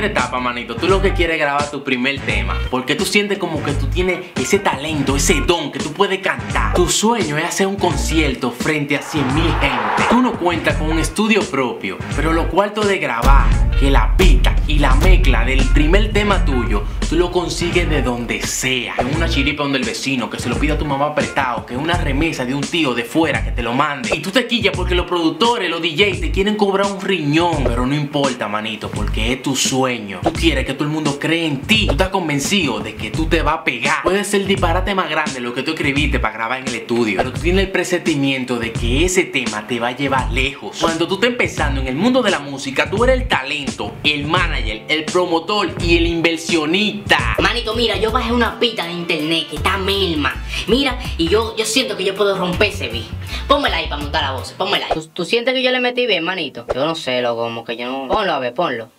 Etapa, manito, tú lo que quieres es grabar tu primer tema, porque tú sientes como que tú tienes ese talento, ese don que tú puedes cantar. Tu sueño es hacer un concierto frente a 100,000 gente. Tú no cuentas con un estudio propio, pero los cuartos de grabar, que la pista y la mezcla del primer tema tuyo, tú lo consigues de donde sea. En una chiripa donde el vecino, que se lo pida a tu mamá prestado, que una remesa de un tío de fuera que te lo mande. Y tú te quillas porque los productores, los DJs te quieren cobrar un riñón, pero no importa, manito, porque es tu sueño. Tú quieres que todo el mundo cree en ti. Tú estás convencido de que tú te vas a pegar. Puede ser el disparate más grande lo que tú escribiste para grabar en el estudio, pero tú tienes el presentimiento de que ese tema te va a llevar lejos. Cuando tú estás empezando en el mundo de la música, tú eres el talento, el manager, el promotor y el inversionista. Manito, mira, yo bajé una pista de internet que está Melma. Mira, y yo siento que yo puedo romper ese beat. Pónmela ahí para montar la voz, pónmela ahí. ¿Tú sientes que yo le metí bien, manito? Yo no sé, loco, como que yo no... Ponlo, a ver, ponlo.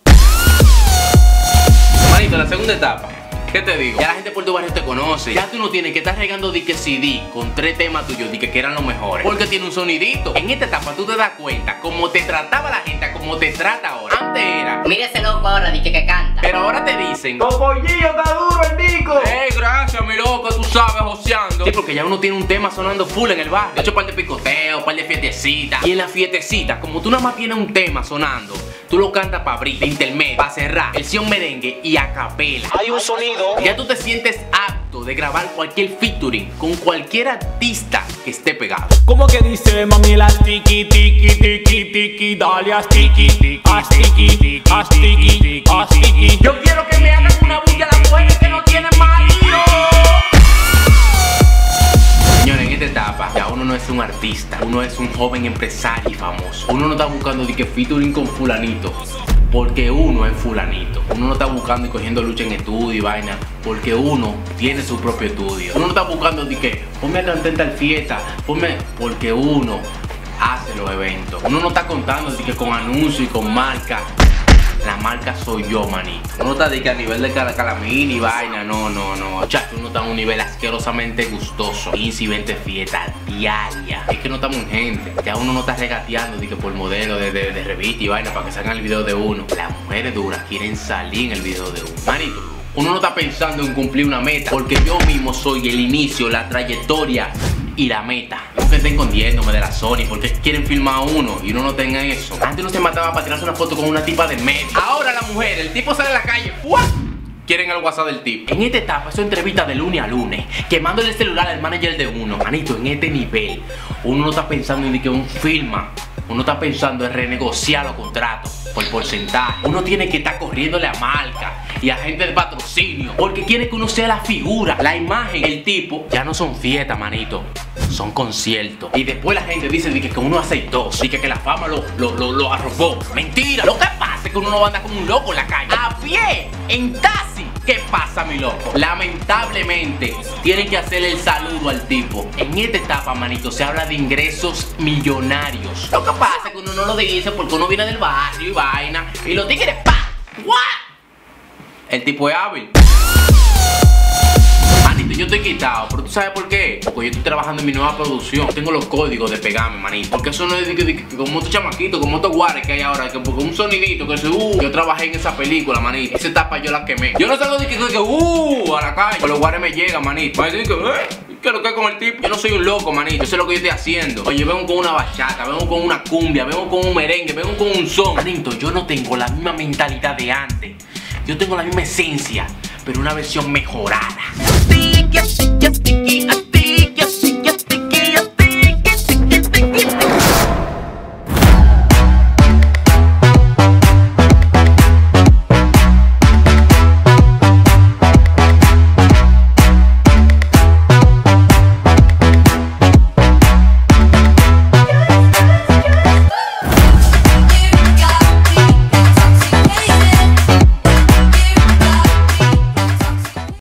Manito, la segunda etapa, ¿qué te digo? Ya la gente por tu barrio te conoce. Ya tú no tienes que estar regando dique CD con 3 temas tuyos dique que eran los mejores, porque tiene un sonidito. En esta etapa tú te das cuenta cómo te trataba la gente, cómo te trata ahora. Antes era, mira ese loco ahora, dice que canta. pero ahora te dicen, Topollillo, está duro el disco. Gracias, mi loco, tú sabes, joseando. Sí, porque ya uno tiene un tema sonando full en el bar. De hecho, par de picoteos, par de fiestecitas. Y en las fiestecitas, como tú nada más tienes un tema sonando, tú lo cantas para abrir, de intermedio, para cerrar, versión merengue y a capela. Hay un sonido. Ya tú te sientes apto de grabar cualquier featuring con cualquier artista que esté pegado. Como que dice mami la tiki tiki tiki tiki, dale a tiki tiki tiki tiki tiki. Yo quiero que me hagan una bulla a las mujeres que no tienen marido. Señores, en esta etapa ya uno no es un artista, uno es un joven empresario y famoso. Uno no está buscando de que featuring con fulanito, porque uno es fulanito. Uno no está buscando y cogiendo lucha en estudio y vaina, porque uno tiene su propio estudio. Uno no está buscando de que ponme a cantar en tal fiesta, porque uno hace los eventos. Uno no está contando de que con anuncios y con marca. La marca soy yo, manito. Uno está de que a nivel de calamín y vaina, no. Chacho, uno está a un nivel asquerosamente gustoso. 15 y 20 fiestas diarias. Es que no estamos en gente. Ya uno no está regateando de que por modelo de revista y vaina para que salgan el video de uno. Las mujeres duras quieren salir en el video de uno. Manito, uno no está pensando en cumplir una meta, porque yo mismo soy el inicio, la trayectoria y la meta. No que estén escondiéndome de la Sony porque quieren filmar a uno y uno no tenga eso. Antes uno se mataba para tirarse una foto con una tipa de medio. Ahora la mujer, el tipo sale a la calle, ¡fua! Quieren el WhatsApp del tipo. En esta etapa, eso entrevista de lunes a lunes, quemándole el celular al manager de uno. Manito, en este nivel, uno no está pensando en que un firma. Uno está pensando en renegociar los contratos por porcentaje. Uno tiene que estar corriéndole a marca y a gente de patrocinio, porque quiere que uno sea la figura, la imagen. El tipo, ya no son fiestas, manito, son conciertos. Y después la gente dice que uno aceitó, y que la fama lo arrojó. Mentira, lo que pasa es que uno no anda como un loco en la calle, a pie, en taxi. ¿Qué pasa, mi loco? Lamentablemente, tienen que hacerle el saludo al tipo. En esta etapa, manito, se habla de ingresos millonarios. Lo que pasa es que uno no lo dice porque uno viene del barrio y vaina. Y los tigres, ¡pa! ¡What! El tipo es hábil. Manito, yo estoy quitado, pero ¿tú sabes por qué? Porque yo estoy trabajando en mi nueva producción. Tengo los códigos de pegarme, manito. Porque eso no es como estos chamaquitos, como estos guares que hay ahora, que porque un sonidito que se yo trabajé en esa película, manito. Esa etapa yo la quemé. Yo no salgo de que a la calle. Pero los guares me llegan, manito. Me dicen ¿qué es lo que es con el tipo? Yo no soy un loco, manito. Yo sé lo que yo estoy haciendo. Oye, vengo con una bachata, vengo con una cumbia, vengo con un merengue, vengo con un son. Manito, yo no tengo la misma mentalidad de antes. Yo tengo la misma esencia, pero una versión mejorada.